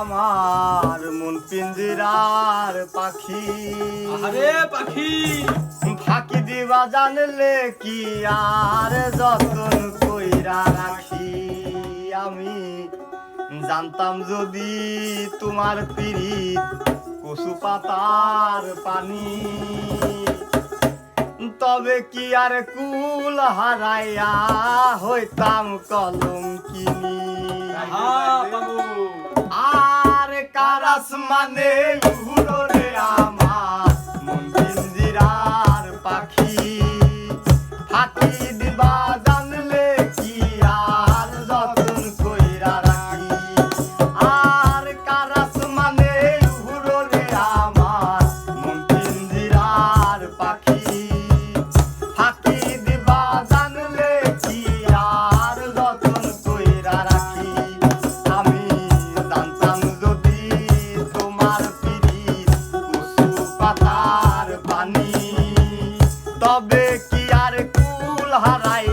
আমার মন পিঞ্জিরার পাখি। আরে পাখি ফাঁকি দিবা জানলে কি আর যতন কইরা রাখি। আমি জানতাম যদি তোমার পিরিত কচু পাতার পানি, তবে কি আর কুল হারাইয়া হইতাম কলঙ্কিনী। আর কারাস মানে উড়ো রে আমার মন পিঞ্জিরার পাখি। ফাঁকি দিবা জানলে কি আর যতন কইরা রাখি। আর কারাস মানে উড়ো রে আমার মন পিঞ্জিরার পাখি। ফাঁকি দিবা জানলে কি আর যতন কইরা রাখি। আমি জানতাম যদি তোমার পিরিত কচু পাতার পানি, তবে কি আর কুল হারাই